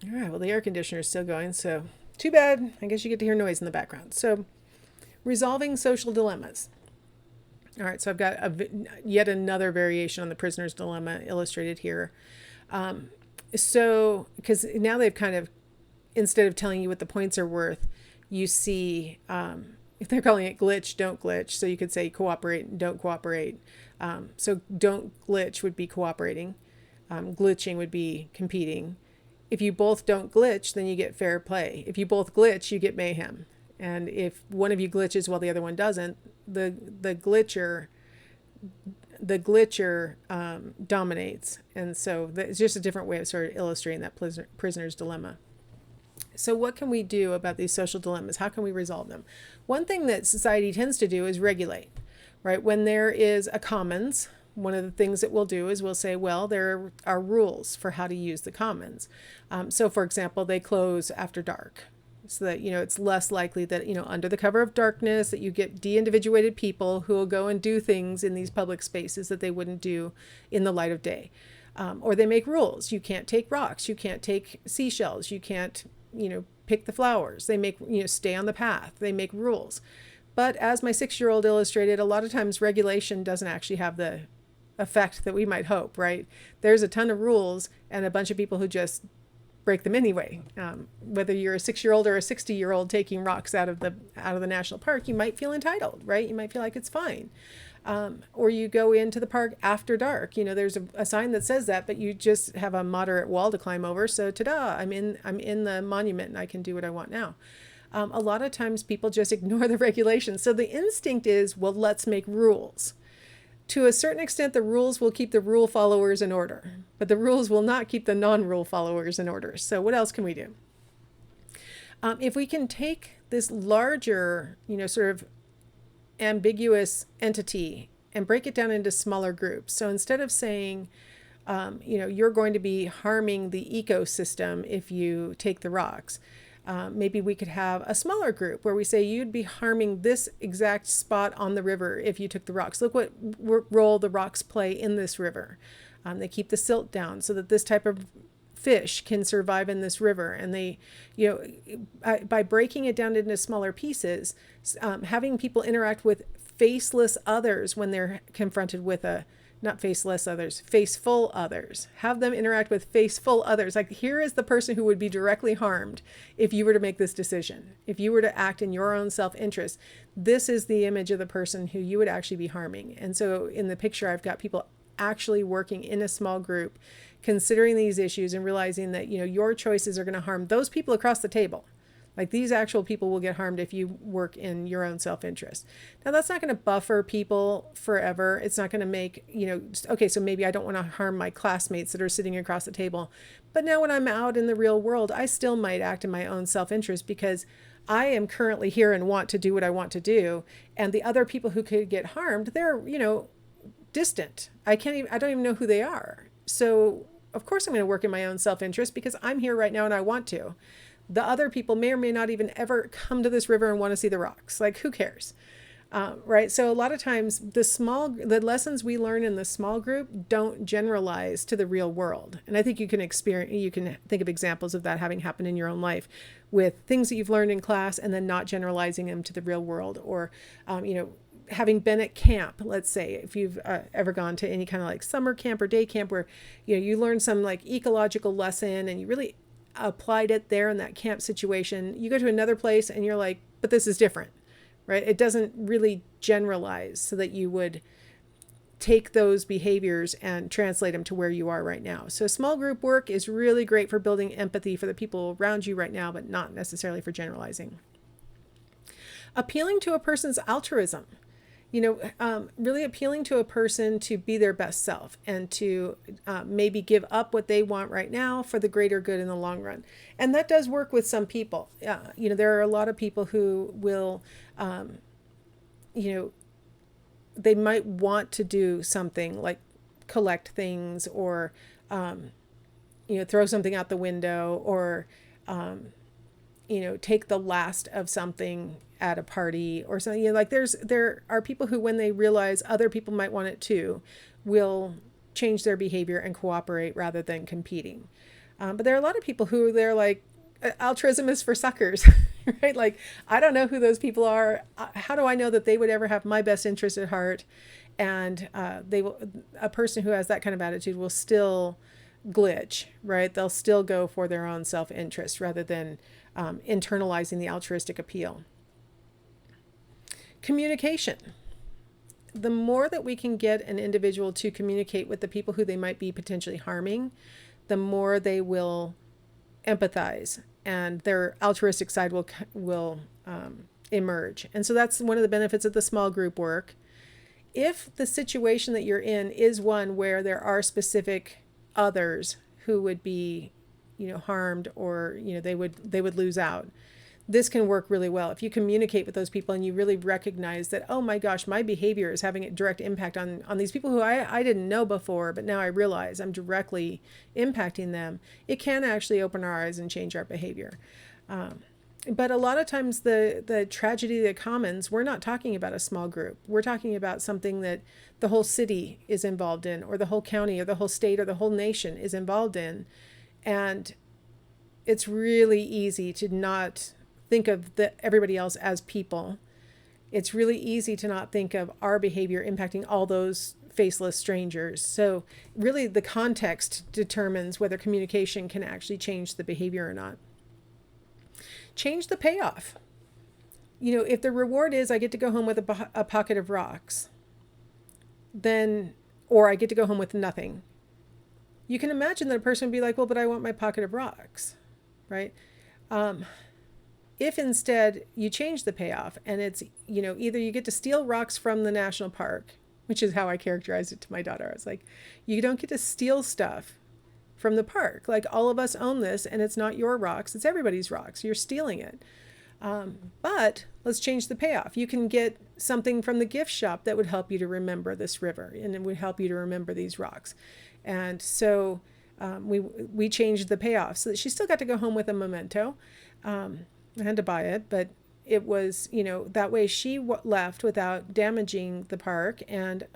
All right, well, the air conditioner is still going, so too bad. I guess you get to hear noise in the background. So, resolving social dilemmas. All right, so I've got yet another variation on the prisoner's dilemma illustrated here. So, because now they've kind of, instead of telling you what the points are worth, you see, if they're calling it glitch, don't glitch. So you could say cooperate and don't cooperate. So don't glitch would be cooperating. Glitching would be competing. If you both don't glitch, then you get fair play. If you both glitch, you get mayhem. And if one of you glitches while the other one doesn't, the glitcher dominates. And so it's just a different way of sort of illustrating that prisoner's dilemma. So what can we do about these social dilemmas? How can we resolve them? One thing that society tends to do is regulate, right? When there is a commons, one of the things that we'll do is we'll say, well, there are rules for how to use the commons. So for example, they close after dark, so that, it's less likely that, under the cover of darkness, that you get de-individuated people who will go and do things in these public spaces that they wouldn't do in the light of day. Or they make rules. You can't take rocks. You can't take seashells. You can't, pick the flowers. They make, stay on the path. They make rules. But as my 6-year-old illustrated, a lot of times regulation doesn't actually have the effect that we might hope, right? There's a ton of rules and a bunch of people who just break them anyway. Whether you're a 6-year-old or a 60-year-old taking rocks out of the national park, you might feel entitled, right? You might feel like it's fine. Or you go into the park after dark. There's a sign that says that, but you just have a moderate wall to climb over. So ta-da! I'm in the monument and I can do what I want now. A lot of times people just ignore the regulations. So the instinct is, well, let's make rules. To a certain extent, the rules will keep the rule followers in order, but the rules will not keep the non-rule followers in order. So what else can we do? If we can take this larger, sort of ambiguous entity and break it down into smaller groups. So instead of saying, you're going to be harming the ecosystem if you take the rocks, maybe we could have a smaller group where we say you'd be harming this exact spot on the river if you took the rocks. Look what role the rocks play in this river. They keep the silt down so that this type of fish can survive in this river. And they, by breaking it down into smaller pieces, having people interact with faceless others when they're confronted with not faceless others, faceful others. Have them interact with faceful others. Like, here is the person who would be directly harmed if you were to make this decision. If you were to act in your own self-interest, this is the image of the person who you would actually be harming. And so in the picture, I've got people actually working in a small group, considering these issues and realizing that, your choices are going to harm those people across the table. Like, these actual people will get harmed if you work in your own self-interest. Now, that's not going to buffer people forever. It's not going to make, okay, so maybe I don't want to harm my classmates that are sitting across the table. But now when I'm out in the real world, I still might act in my own self-interest because I am currently here and want to do what I want to do. And the other people who could get harmed, they're, distant. I don't even know who they are. So of course I'm going to work in my own self-interest because I'm here right now and I want to. The other people may or may not even ever come to this river and want to see the rocks. Like, who cares? Right? So a lot of times the lessons we learn in the small group don't generalize to the real world. And I think you can think of examples of that having happened in your own life with things that you've learned in class and then not generalizing them to the real world. Or, having been at camp, let's say, if you've ever gone to any kind of like summer camp or day camp where, you learn some like ecological lesson and you really applied it there in that camp situation, you go to another place and you're like, but this is different, right? It doesn't really generalize so that you would take those behaviors and translate them to where you are right now. So small group work is really great for building empathy for the people around you right now, but not necessarily for generalizing. Appealing to a person's altruism. Really appealing to a person to be their best self and to maybe give up what they want right now for the greater good in the long run. And that does work with some people. There are a lot of people who will, they might want to do something like collect things or, throw something out the window or, take the last of something at a party or something. There are people who, when they realize other people might want it too, will change their behavior and cooperate rather than competing. But there are a lot of people who they're like, altruism is for suckers, right? Like, I don't know who those people are. How do I know that they would ever have my best interest at heart? And a person who has that kind of attitude will still glitch, right? They'll still go for their own self-interest rather than internalizing the altruistic appeal. Communication. The more that we can get an individual to communicate with the people who they might be potentially harming, the more they will empathize and their altruistic side will emerge. And so that's one of the benefits of the small group work. If the situation that you're in is one where there are specific others who would be, harmed, or, they would lose out, this can work really well. If you communicate with those people and you really recognize that, oh my gosh, my behavior is having a direct impact on these people who I didn't know before, but now I realize I'm directly impacting them, it can actually open our eyes and change our behavior. But a lot of times the tragedy of the commons, we're not talking about a small group. We're talking about something that the whole city is involved in, or the whole county, or the whole state, or the whole nation is involved in. And it's really easy to not think of everybody else as people. It's really easy to not think of our behavior impacting all those faceless strangers. So really the context determines whether communication can actually change the behavior or not. Change the payoff. If the reward is I get to go home with a pocket of rocks, then, or I get to go home with nothing, you can imagine that a person would be like, well, but I want my pocket of rocks, right? If instead you change the payoff and it's, either you get to steal rocks from the national park, which is how I characterized it to my daughter. I was like, you don't get to steal stuff from the park. Like, all of us own this, and it's not your rocks, it's everybody's rocks. You're stealing it. But let's change the payoff. You can get something from the gift shop that would help you to remember this river, and it would help you to remember these rocks. And so we changed the payoff so that she still got to go home with a memento. I had to buy it, but it was, that way she left without damaging the park, and,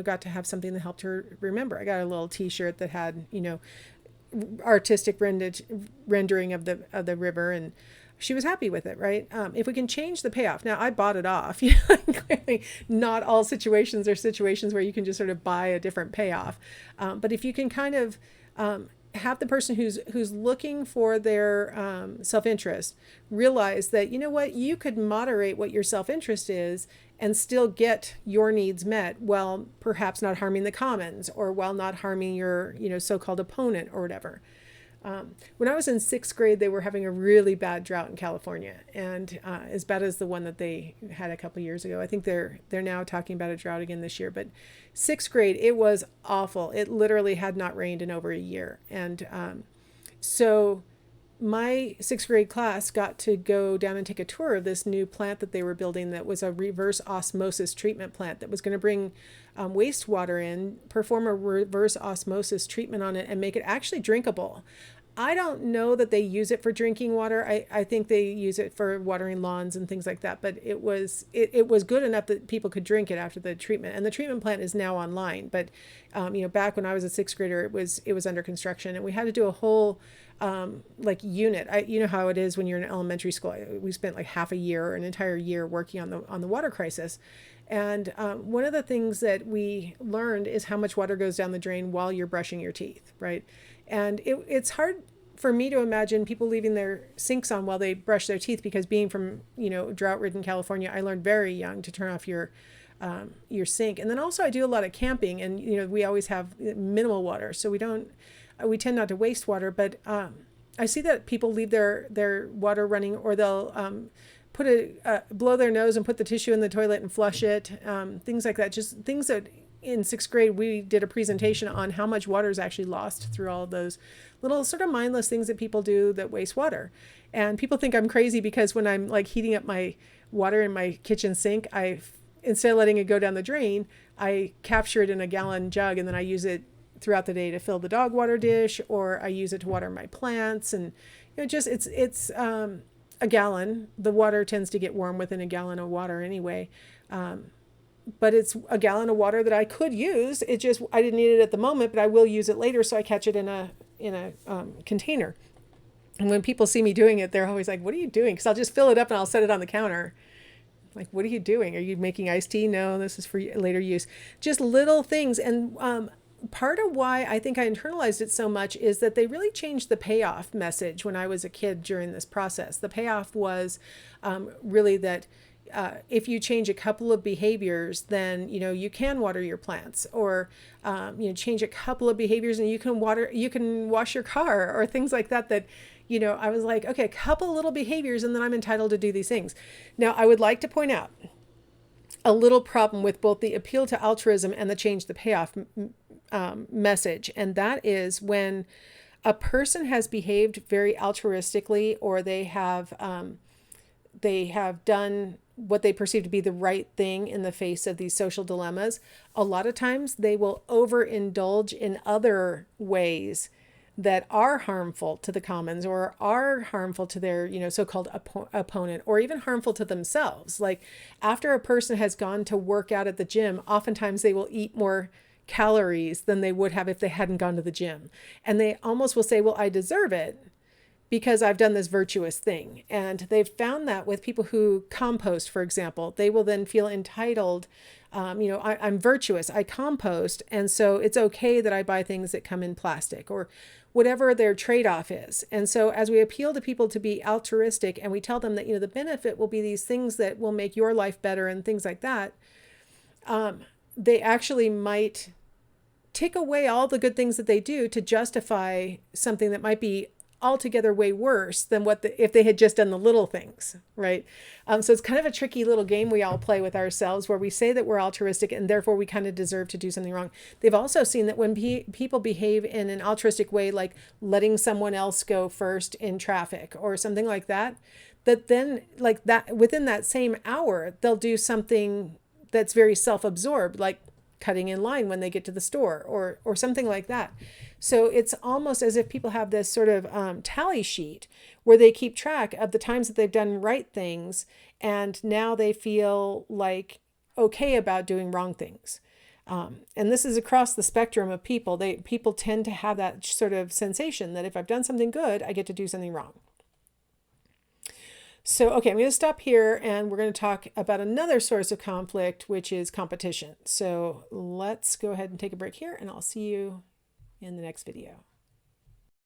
got to have something that helped her remember. I got a little t-shirt that had, artistic rendering of the river, and she was happy with it, right? If we can change the payoff. Now, I bought it off. Clearly not all situations are situations where you can just sort of buy a different payoff. But if you can kind of have the person who's looking for their self-interest realize that, you could moderate what your self-interest is and still get your needs met while perhaps not harming the commons, or while not harming your, so-called opponent or whatever. When I was in 6th grade, they were having a really bad drought in California, and as bad as the one that they had a couple years ago. I think they're now talking about a drought again this year, but 6th grade, it was awful. It literally had not rained in over a year. And so my 6th grade class got to go down and take a tour of this new plant that they were building that was a reverse osmosis treatment plant that was going to bring wastewater in, perform a reverse osmosis treatment on it, and make it actually drinkable. I don't know that they use it for drinking water. I think they use it for watering lawns and things like that. But it was good enough that people could drink it after the treatment. And the treatment plant is now online. But back when I was a 6th grader, it was under construction, and we had to do a whole unit. You know how it is when you're in elementary school. We spent like half a year or an entire year working on the water crisis. And one of the things that we learned is how much water goes down the drain while you're brushing your teeth, right? And it's hard for me to imagine people leaving their sinks on while they brush their teeth, because being from, drought-ridden California, I learned very young to turn off your sink. And then also I do a lot of camping, and, we always have minimal water. So we tend not to waste water, but I see that people leave their water running, or they'll blow their nose and put the tissue in the toilet and flush it, things like that. Just things that in 6th grade, we did a presentation on how much water is actually lost through all of those little sort of mindless things that people do that waste water. And people think I'm crazy because when I'm like heating up my water in my kitchen sink, instead of letting it go down the drain, I capture it in a gallon jug, and then I use it throughout the day to fill the dog water dish, or I use it to water my plants. And it's a gallon. The water tends to get warm within a gallon of water anyway. But it's a gallon of water that I could use. I didn't need it at the moment, but I will use it later. So I catch it in a container. And when people see me doing it, they're always like, "What are you doing?" Because I'll just fill it up and I'll set it on the counter. Like, what are you doing? Are you making iced tea? No, this is for later use. Just little things. And part of why I think I internalized it so much is that they really changed the payoff message when I was a kid during this process. The payoff was really that if you change a couple of behaviors, then you can water your plants, or change a couple of behaviors and you can wash your car, or things like that. I was like, okay, a couple little behaviors and then I'm entitled to do these things. Now, I would like to point out a little problem with both the appeal to altruism and the change the payoff message. And that is when a person has behaved very altruistically, or they have done what they perceive to be the right thing in the face of these social dilemmas. A lot of times they will overindulge in other ways that are harmful to the commons, or are harmful to their, so-called opponent, or even harmful to themselves. Like, after a person has gone to work out at the gym, oftentimes they will eat more calories than they would have if they hadn't gone to the gym. And they almost will say, well, I deserve it because I've done this virtuous thing. And they've found that with people who compost, for example, they will then feel entitled. I'm virtuous, I compost, and so it's okay that I buy things that come in plastic, or whatever their trade-off is. And so as we appeal to people to be altruistic, and we tell them that, the benefit will be these things that will make your life better and things like that, they actually might take away all the good things that they do to justify something that might be altogether way worse than if they had just done the little things, right? So it's kind of a tricky little game we all play with ourselves, where we say that we're altruistic and therefore we kind of deserve to do something wrong. They've also seen that when people behave in an altruistic way, like letting someone else go first in traffic or something like that, that then, like that, within that same hour, they'll do something that's very self-absorbed, like cutting in line when they get to the store, or something like that. So it's almost as if people have this sort of tally sheet where they keep track of the times that they've done right things, and now they feel like okay about doing wrong things. And this is across the spectrum of people. People tend to have that sort of sensation that if I've done something good, I get to do something wrong. So, okay, I'm going to stop here, and we're going to talk about another source of conflict, which is competition. So let's go ahead and take a break here, and I'll see you in the next video.